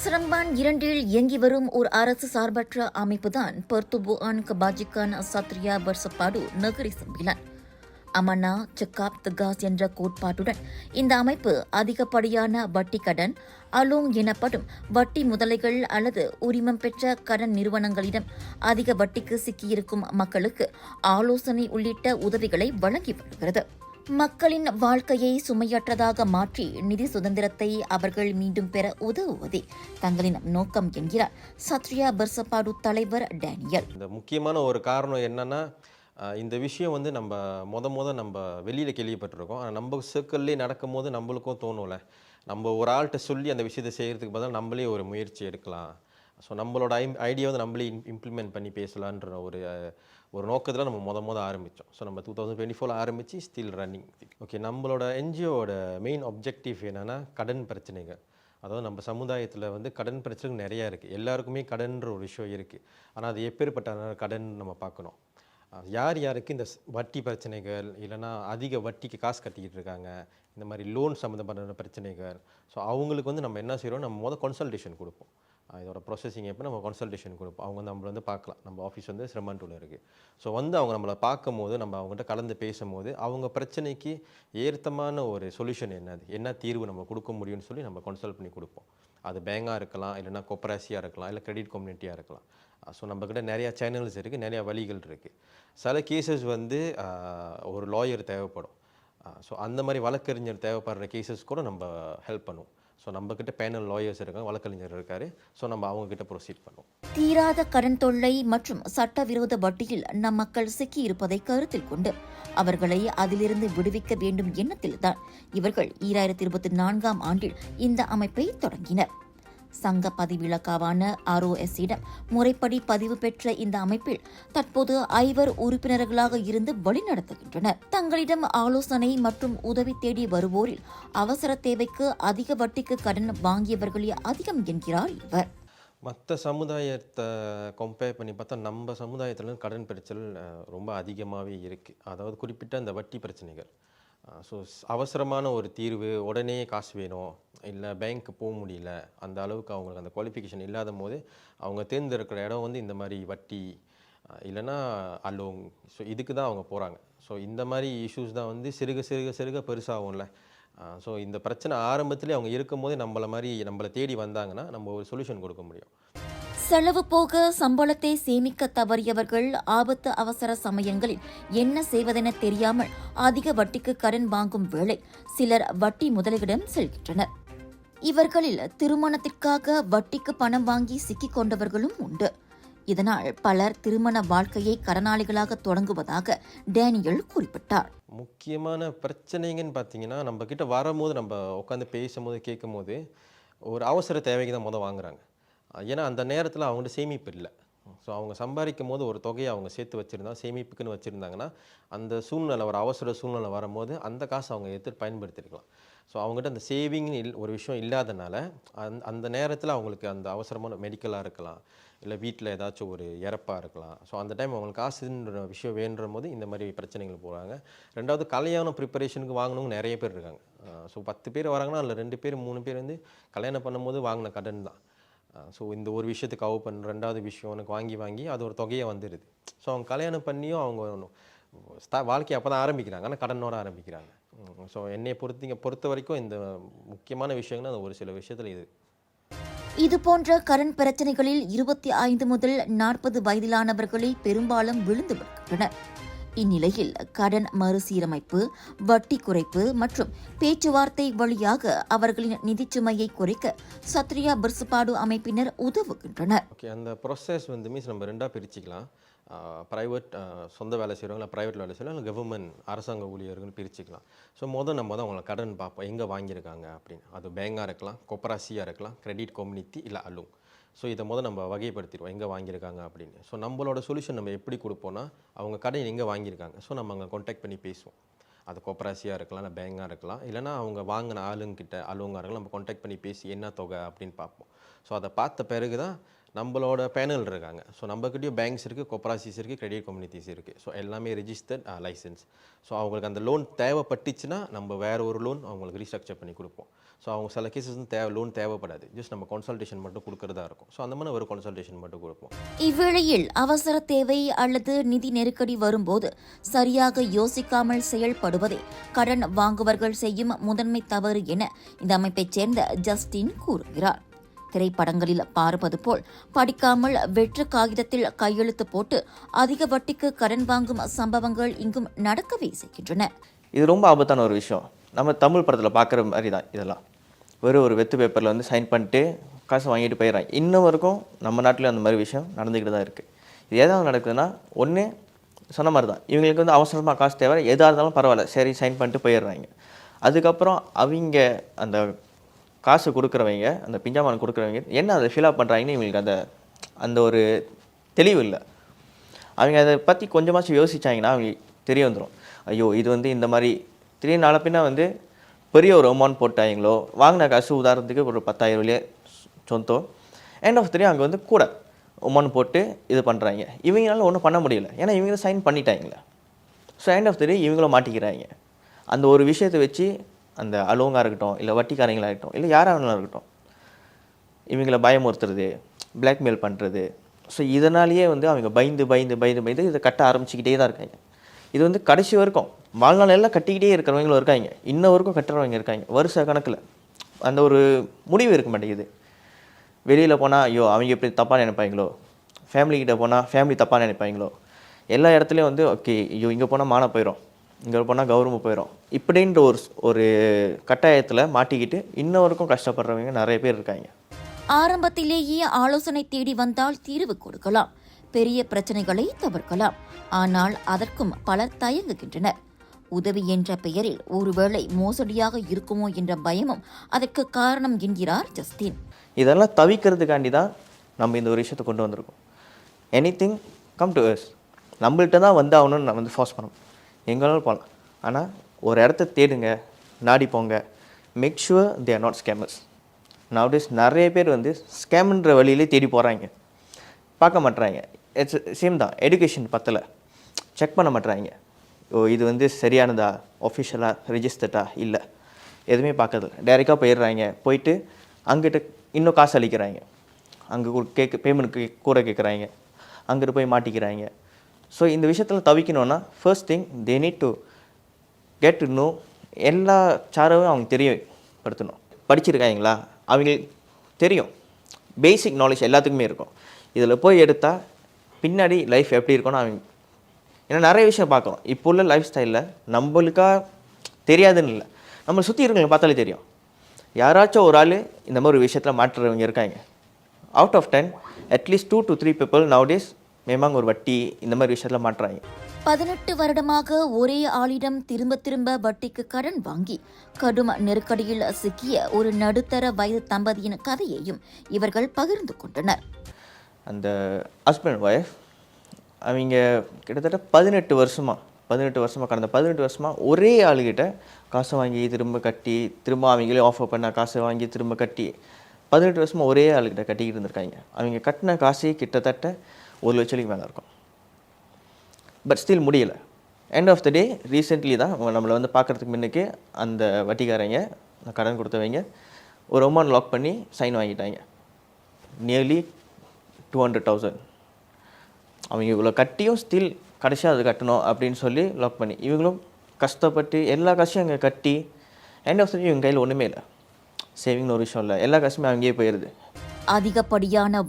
Seremban 2 இயங்கி வரும் ஒரு அரசு சார்பற்ற அமைப்புதான் Pertubuhan Kebajikan Satria Bersepadu Negeri Sembilan. அமனா செக்காப் திகாஸ் என்ற கோட்பாட்டுடன் இந்த அமைப்பு அதிகப்படியான வட்டி கடன் அலோங் எனப்படும் வட்டி முதலைகள் அல்லது உரிமம் பெற்ற கடன் நிறுவனங்களிடம் அதிக வட்டிக்கு சிக்கியிருக்கும் மக்களுக்கு ஆலோசனை உள்ளிட்ட உதவிகளை வழங்கி வருகிறது. மக்களின் வாழ்க்கையை சுமையற்றதாக மாற்றி நிதி சுதந்திரத்தை அவர்கள் மீண்டும் பெற உதவுவதே தங்களின் நோக்கம் என்கிறார் சத்ரியா பெர்சபாடு தலைவர் டேனியல். இந்த முக்கியமான ஒரு காரணம் என்னன்னா, இந்த விஷயம் வந்து நம்ம வெளியில் கேள்விப்பட்டிருக்கோம். ஆனால் நம்ம சர்க்கிள்லேயே நடக்கும்போது நம்மளுக்கும் தோணும்ல, நம்ம ஒரு ஆள்கிட்ட சொல்லி அந்த விஷயத்தை செய்கிறதுக்கு பதிலாக நம்மளே ஒரு முயற்சி எடுக்கலாம். ஸோ நம்மளோட ஐடியா வந்து நம்மளே இம்ப்ளிமெண்ட் பண்ணி பேசலான்ற ஒரு நோக்கத்தில் நம்ம ஆரம்பித்தோம். ஸோ நம்ம 2024 ஆரம்பித்து ஸ்டில் ரன்னிங். ஓகே, நம்மளோட என்ஜிஓட மெயின் ஆப்ஜெக்டிவ் என்னென்னா கடன் பிரச்சனைகள். அதாவது நம்ம சமுதாயத்தில் வந்து கடன் பிரச்சனைகள் நிறையா இருக்குது. எல்லாருக்குமே கடன்ற ஒரு விஷயம் இருக்குது. ஆனால் அது எப்பேற்பட்ட கடன் நம்ம பார்க்கணும். யார் யாருக்கு இந்த வட்டி பிரச்சனைகள் இல்லைனா அதிக வட்டிக்கு காசு கட்டிக்கிட்டு இருக்காங்க, இந்த மாதிரி லோன் சம்மந்தப்பட்ட பிரச்சனைகள். ஸோ அவங்களுக்கு வந்து நம்ம என்ன செய்கிறோம், நம்ம கன்சல்டேஷன் கொடுப்போம். இதோட ப்ரொசஸிங் எப்போ நம்ம கன்சல்டேஷன் கொடுப்போம். அவங்க நம்மளை வந்து பார்க்கலாம். நம்ம ஆஃபீஸ் வந்து சிரமண்டூரில் இருக்குது. ஸோ வந்து அவங்க நம்மளை பார்க்கும்போது நம்ம அவங்ககிட்ட கலந்து பேசும்போது அவங்க பிரச்சனைக்கு ஏற்றமான ஒரு சொல்யூஷன் என்ன தீர்வு நம்ம கொடுக்க முடியும்னு சொல்லி நம்ம கன்சல்ட் பண்ணி கொடுப்போம். அது பேங்காக இருக்கலாம், இல்லைனா கோப்பராசியாக இருக்கலாம், இல்லை கிரெடிட் கம்யூனிட்டியாக இருக்கலாம். ஸோ நம்மக்கிட்ட நிறையா சேனல்ஸ் இருக்குது, நிறையா வழிகள் இருக்குது. சில கேசஸ் வந்து ஒரு லாயர் தேவைப்படும். ஸோ அந்த மாதிரி வழக்கறிஞர் தேவைப்படுற கேசஸ் கூட நம்ம ஹெல்ப் பண்ணுவோம். ஸோ நம்மக்கிட்ட பேனல் லாயர்ஸ் இருக்காங்க, வழக்கறிஞர் இருக்காரு. ஸோ நம்ம அவங்கக்கிட்ட ப்ரொசீட் பண்ணுவோம். தீராத கடன் தொல்லை மற்றும் சட்டவிரோத வட்டியில் நம் மக்கள் சிக்கி இருப்பதை கருத்தில் கொண்டு அவர்களை அதிலிருந்து விடுவிக்க வேண்டும் எண்ணத்தில்தான் இவர்கள் 2024 ஆண்டில் இந்த அமைப்பை தொடங்கினர். சங்க பதிவிலக்காவான ROS-இடம் முறைப்படி பதிவு பெற்ற இந்த அமைப்பில் தற்போது 5 உறுப்பினர்களாக இருந்து வழிநடத்துகின்றனர். தங்களிடம் ஆலோசனை மற்றும் உதவி தேடி வருவோரில் அவசர தேவைக்கு அதிக வட்டிக்கு கடன் வாங்கியவர்களே அதிகம் என்கிறார் இவர். மற்ற சமுதாயத்தை கம்பேர் பண்ணி பார்த்தா நம்ம சமுதாயத்தில் கடன் பிரச்சனை ரொம்ப அதிகமாகவே இருக்குது. அதாவது குறிப்பிட்ட அந்த வட்டி பிரச்சனைகள். ஸோ அவசரமான ஒரு தீர்வு, உடனே காசு வேணும், இல்லை பேங்க்கு போக முடியல, அந்த அளவுக்கு அவங்களுக்கு அந்த குவாலிஃபிகேஷன் இல்லாத போது அவங்க தேர்ந்தெடுக்கிற இடம் வந்து இந்த மாதிரி வட்டி இல்லைன்னா அலோங். ஸோ இதுக்கு தான் அவங்க போகிறாங்க. ஸோ இந்த மாதிரி இஷ்யூஸ் தான் வந்து சிறுக பெருசாகும்ல. ஸோ இந்த பிரச்சனை ஆரம்பத்திலே அவங்க இருக்கும்போதே நம்மளை தேடி வந்தாங்கன்னா நம்ம ஒரு சொல்யூஷன் கொடுக்க முடியும். செலவு போக சம்பளத்தை சேமிக்க தவறியவர்கள் ஆபத்து அவசர சமயங்களில் என்ன செய்வதென தெரியாமல் அதிக வட்டிக்கு கடன் வாங்கும் வேளை சிலர் வட்டி முதலிடம் செல்கின்றனர். இவர்களில் திருமணத்திற்காக வட்டிக்கு பணம் வாங்கி சிக்கிக் கொண்டவர்களும் உண்டு. இதனால் பலர் திருமண வாழ்க்கையை கடனாளிகளாக தொடங்குவதாக டேனியல் குறிப்பிட்டார். முக்கியமான பிரச்சனைங்கன்னு பார்த்தீங்கன்னா, நம்ம கிட்ட வரும்போது நம்ம உட்காந்து பேசும்போது கேட்கும்போது ஒரு அவசர தேவைக்கு தான் வாங்குறாங்க. ஏன்னா அந்த நேரத்தில் அவங்கள்ட்ட சேமிப்பு இல்லை. ஸோ அவங்க சம்பாதிக்கும் போது ஒரு தொகையை அவங்க சேர்த்து வச்சுருந்தா, சேமிப்புக்குன்னு வச்சுருந்தாங்கன்னா அந்த சூழ்நிலை, ஒரு அவசர சூழ்நிலை வரும்போது அந்த காசை அவங்க எடுத்து பயன்படுத்திருக்கலாம். ஸோ அவங்ககிட்ட அந்த சேவிங்னு ஒரு விஷயம் இல்லாதனால அந்த நேரத்தில் அவங்களுக்கு அந்த அவசரமான மெடிக்கலாக இருக்கலாம், இல்லை வீட்டில் ஏதாச்சும் ஒரு இறப்பாக இருக்கலாம். ஸோ அந்த டைம் அவங்களுக்கு காசுன்ற விஷயம் வேண்டுற போது இந்த மாதிரி பிரச்சனைகள் போகிறாங்க. ரெண்டாவது, கல்யாணம் ப்ரிப்பரேஷனுக்கு வாங்கினவங்க நிறைய பேர் இருக்காங்க. ஸோ 10 பேர் வராங்கன்னா அதில் 2 பேர் 3 பேர் வந்து கல்யாணம் பண்ணும்போது வாங்கின கடன் தான். ஸோ இந்த ஒரு விஷயத்துக்கு பண்ண, ரெண்டாவது விஷயம் எனக்கு வாங்கி அது ஒரு தொகையை வந்துடுது. ஸோ அவங்க கல்யாணம் பண்ணியும் அவங்க வாழ்க்கையை அப்போ தான் ஆரம்பிக்கிறாங்க, ஆனால் கடனோட ஆரம்பிக்கிறாங்க. ஸோ என்னை பொறுத்த வரைக்கும் இந்த முக்கியமான விஷயங்கள் அது ஒரு சில விஷயத்தில் இதுபோன்ற கடன் பிரச்சனைகளில் 25 முதல் 40 வயதிலானவர்களே பெரும்பாலும் விழுந்து வருகின்றனர். இந்நிலையில் கடன் மறுசீரமைப்பு, வட்டி குறைப்பு மற்றும் பேச்சுவார்த்தை வழியாக அவர்களின் நிதிச்சுமையை குறைக்க சத்ரியா பெர்சபாடு அமைப்பினர் உதவுகின்றனர். அந்த ப்ரொசஸ் வந்து நம்ம 2ஆக பிரிச்சுக்கலாம். ப்ரைவேட் சொந்த வேலை செய்கிறவங்க, ப்ரைவேட் வேலை செய்கிறவங்க, இல்லை கவர்மெண்ட் அரசாங்க ஊழியர்கள்னு பிரிச்சுக்கலாம். ஸோ நம்ம தான் அவங்களை கடன் பார்ப்போம், எங்கே வாங்கியிருக்காங்க அப்படின்னு. அது பேங்காக இருக்கலாம், கோப்பராசியாக இருக்கலாம், கிரெடிட் கம்யூனிட்டி, இல்லை அலோங். ஸோ இதை நம்ம வகைப்படுத்திடுவோம் எங்கே வாங்கியிருக்காங்க அப்படின்னு. ஸோ நம்மளோட சொல்யூஷன் நம்ம எப்படி கொடுப்போம்னா, அவங்க கடன் எங்கே வாங்கியிருக்காங்க, ஸோ நம்ம அங்கே கான்டாக்ட் பண்ணி பேசுவோம். அது கோப்பராசியாக இருக்கலாம், இல்லை பேங்காக இருக்கலாம், இல்லைனா அவங்க வாங்கின ஆளுங்கிட்ட அலோங்காக இருக்கலாம். நம்ம கான்டாக்ட் பண்ணி பேசி என்ன தொகை அப்படின்னு பார்ப்போம். ஸோ அதை பார்த்த பிறகு தான் நம்மளோட பேனல் இருக்காங்க. ஸோ நம்மக்கிட்டயும் பேங்க்ஸ் இருக்குது, கோஆப்பரேட்டிவ்ஸ் இருக்குது, கிரெடிட் கம்யூனிட்டிஸ் இருக்குது. ஸோ எல்லாமே ரெஜிஸ்டர்ட் லைசன்ஸ். ஸோ அவங்களுக்கு அந்த லோன் தேவைப்பட்டுச்சுன்னா நம்ம வேறு ஒரு லோன் அவங்களுக்கு ரீஸ்ட்ரக்சர் பண்ணி கொடுப்போம். ஸோ அவங்க சில கேசஸ் வந்து லோன் தேவைப்படாது, ஜஸ்ட் நம்ம கன்சல்டேஷன் மட்டும் கொடுக்கறதா இருக்கும். ஸோ அந்த மாதிரி ஒரு கன்சல்டேஷன் மட்டும் கொடுப்போம். இவ்வேளையில் அவசர தேவை அல்லது நிதி நெருக்கடி வரும்போது சரியாக யோசிக்காமல் செயல்படுவதே கடன் வாங்குவர்கள் செய்யும் முதன்மை தவறு என இந்த அமைப்பைச் சேர்ந்த ஜஸ்டின் கூறுகிறார். திரைப்படங்களில் பார்ப்பது போல் படிக்காமல் வெற்று காகிதத்தில் கையெழுத்து போட்டு அதிக வட்டிக்கு கடன் வாங்கும் சம்பவங்கள் இங்கும் நடக்கவே செய்கின்றன. இது ரொம்ப ஆபத்தான ஒரு விஷயம். நம்ம தமிழ் படத்தில் பார்க்குற மாதிரி தான் இதெல்லாம். வெறும் ஒரு வெத்து பேப்பரில் வந்து சைன் பண்ணிட்டு காசு வாங்கிட்டு போயிடுறாங்க. இன்னும் வரைக்கும் நம்ம நாட்டில் அந்த மாதிரி விஷயம் நடந்துக்கிட்டு தான் இருக்குது. இது எதாவது நடக்குதுன்னா ஒன்று சொன்ன மாதிரி தான், இவங்களுக்கு வந்து அவசரமாக காசு தேவை, எதாக இருந்தாலும் பரவாயில்ல சரி சைன் பண்ணிட்டு போயிடுறாங்க. அதுக்கப்புறம் அவங்க அந்த காசு கொடுக்குறவங்க, அந்த பிஞ்சாமான் கொடுக்குறவங்க என்ன அதை ஃபில்அப் பண்ணுறாங்கன்னு இவங்களுக்கு அந்த ஒரு தெளிவு இல்லை. அவங்க அதை பற்றி கொஞ்சமாச்சும் யோசிச்சாங்கன்னா அவங்களுக்கு தெரிய வந்துடும். ஐயோ இது வந்து இந்த மாதிரி திடீர்னு நாளை பின்னா வந்து பெரிய ஒரு அமௌண்ட் போட்டாங்களோ, வாங்கின காசு உதாரணத்துக்கு ஒரு 10,000 சொந்தம், எண்ட் ஆஃப் த்ரீ அங்கே வந்து கூட அமௌண்ட் போட்டு இது பண்ணுறாங்க. இவங்களால ஒன்றும் பண்ண முடியல, ஏன்னா இவங்க சைன் பண்ணிட்டாங்களே. ஸோ எண்ட் ஆஃப் த்ரீ இவங்களும் மாட்டிக்கிறாங்க. அந்த ஒரு விஷயத்தை வச்சு அந்த அலுவங்காக இருக்கட்டும், இல்லை வட்டிக்காரங்களாக இருக்கட்டும், இல்லை யாராக வேணாலும் இருக்கட்டும், இவங்கள பயமுறுத்துறது, பிளாக்மெயில் பண்ணுறது. ஸோ இதனாலேயே வந்து அவங்க பயந்து இதை கட்ட ஆரம்பிச்சுக்கிட்டே தான் இருக்காங்க. இது வந்து கடைசி வரைக்கும் வாழ்நாள் எல்லாம் கட்டிக்கிட்டே இருக்கிறவங்களும் இருக்காங்க, இன்ன வரைக்கும் கட்டுறவங்க இருக்காங்க, வருஷ கணக்கில். அந்த ஒரு முடிவு இருக்க மாட்டேங்குது. வெளியில் போனால் ஐயோ அவங்க எப்படி தப்பாக நினைப்பாங்களோ, ஃபேமிலிக்கிட்ட போனால் ஃபேமிலி தப்பாக நினைப்பாங்களோ, எல்லா இடத்துலையும் வந்து ஓகே ஐயோ இங்கே போனால் மானம் போயிடும், இங்கே போனால் கௌரவம் போயிடும், இப்படின்ற ஒரு கட்டாயத்தில் மாட்டிக்கிட்டு இன்ன வரைக்கும் கஷ்டப்படுறவங்க நிறைய பேர் இருக்காங்க. ஆரம்பத்திலேயே ஆலோசனை தேடி வந்தால் தீர்வு கொடுக்கலாம், பெரிய பிரச்சனைகளை தவிர்க்கலாம். ஆனால் அதற்கும் பலர் தயங்குகின்றனர். உதவி என்ற பெயரில் ஒருவேளை மோசடியாக இருக்குமோ என்ற பயமும் அதற்கு காரணம் என்கிறார் ஜஸ்டின். இதெல்லாம் தவிக்கிறதுக்காண்டி தான் நம்ம இந்த ஒரு விஷயத்தை கொண்டு வந்திருக்கோம். எனிதிங் கம் டு அஸ், நம்மள்கிட்ட தான் வந்து ஆகணும்னு நான் வந்து ஃபோர்ஸ் பண்ணோம். எங்களாலும் போகலாம், ஆனால் ஒரு இடத்த தேடுங்க, நாடி போங்க. Make sure they are not scammers. Nowadays நிறைய பேர் வந்து ஸ்கேம்ன்ற வழியிலே தேடி போகிறாங்க, பார்க்க மாட்டுறாங்க. இட்ஸ் சேம் தான், எஜுகேஷன் பத்தலை, செக் பண்ண மாட்டுறாங்க. ஓ இது வந்து சரியானதா, ஒஃபிஷியலாக ரெஜிஸ்டர்டா, இல்லை எதுவுமே பார்க்கறதில்ல, டைரெக்டாக போயிடுறாங்க. போயிட்டு அங்கிட்ட இன்னும் காசு அளிக்கிறாங்க, அங்கே பேமெண்ட்டுக்கு கூட கேட்குறாங்க, அங்கிட்டு போய் மாட்டிக்கிறாங்க. ஸோ இந்த விஷயத்தில் தவிக்கணும்னா first thing they need to get to know, எல்லா சாரவும் அவங்க தெரியப்படுத்தணும். படிச்சிருக்காங்களா, அவங்களுக்கு தெரியும், பேசிக் நாலேஜ் எல்லாத்துக்குமே இருக்கும். இதில் போய் எடுத்தால் பின்னாடி லைஃப் எப்படி இருக்கும்னு அவங்க, ஏன்னா நிறைய விஷயம் பார்க்குறோம். இப்போ உள்ள லைஃப் ஸ்டைலில் நம்மளுக்கா தெரியாதுன்னு இல்லை, நம்மளை சுற்றி இருக்கவங்களை பார்த்தாலே தெரியும். யாராச்சும் ஒரு ஆள் இந்த மாதிரி ஒரு விஷயத்தில் மாற்றுறவங்க இருக்காங்க. Out of 10 at least 2 to 3 people nowadays மேமாங்க ஒரு வட்டி இந்த மாதிரி விஷயத்தில் மாட்டுறாங்க. 18 வருடமாக ஒரே ஆளிடம் திரும்ப வட்டிக்கு கடன் வாங்கி கடும் நெருக்கடியில் சிக்கிய ஒரு நடுத்தர வயது தம்பதியின் கதையையும் இவர்கள் பகிர்ந்து கொண்டனர். அந்த ஹஸ்பண்ட் ஒய்ஃப் அவங்க கிட்டத்தட்ட 18 வருஷமாக கடந்த 18 வருஷமாக ஒரே ஆளுகிட்ட காசை வாங்கி திரும்ப கட்டி, திரும்ப அவங்களே ஆஃபர் பண்ண காசை வாங்கி திரும்ப கட்டி 18 வருஷமாக ஒரே ஆளுகிட்ட கட்டிக்கிட்டு இருந்திருக்காங்க. அவங்க கட்டின காசே கிட்டத்தட்ட 1 லட்சத்துக்கு மேலே இருக்கும். பட் ஸ்டில் முடியலை. End of the day recently தான் நம்மளை வந்து பார்க்குறதுக்கு முன்னுக்கு அந்த வட்டிக்காரங்க, கடன் கொடுத்தவங்க ஒரு அமௌண்ட் லாக் பண்ணி சைன் வாங்கிட்டாங்க. நியர்லி 200,000. அவங்க இவ்வளோ கட்டியும் ஸ்டில் கடைசியாக அது கட்டணும் அப்படின்னு சொல்லி லாக் பண்ணி, இவங்களும் கஷ்டப்பட்டு எல்லா காசையும் அங்கே கட்டி எண்ட் ஆஃப் த டே இவங்க கையில் ஒன்றுமே இல்லை, சேவிங்னு ஒரு விஷயம் இல்லை, எல்லா காசுமே அங்கேயே போயிடுது. அதிகப்படியான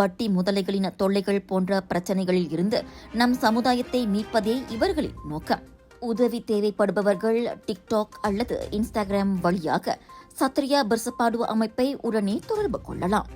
வட்டி முதலைகளின் தொல்லைகள் போன்ற பிரச்சனைகளில் இருந்து நம் சமுதாயத்தை மீட்பதே இவர்களின் நோக்கம். உதவி தேவைப்படுபவர்கள் டிக்டாக் அல்லது இன்ஸ்டாகிராம் வழியாக சத்ரியா பெர்சபாடு அமைப்பை உடனே தொடர்பு கொள்ளலாம்.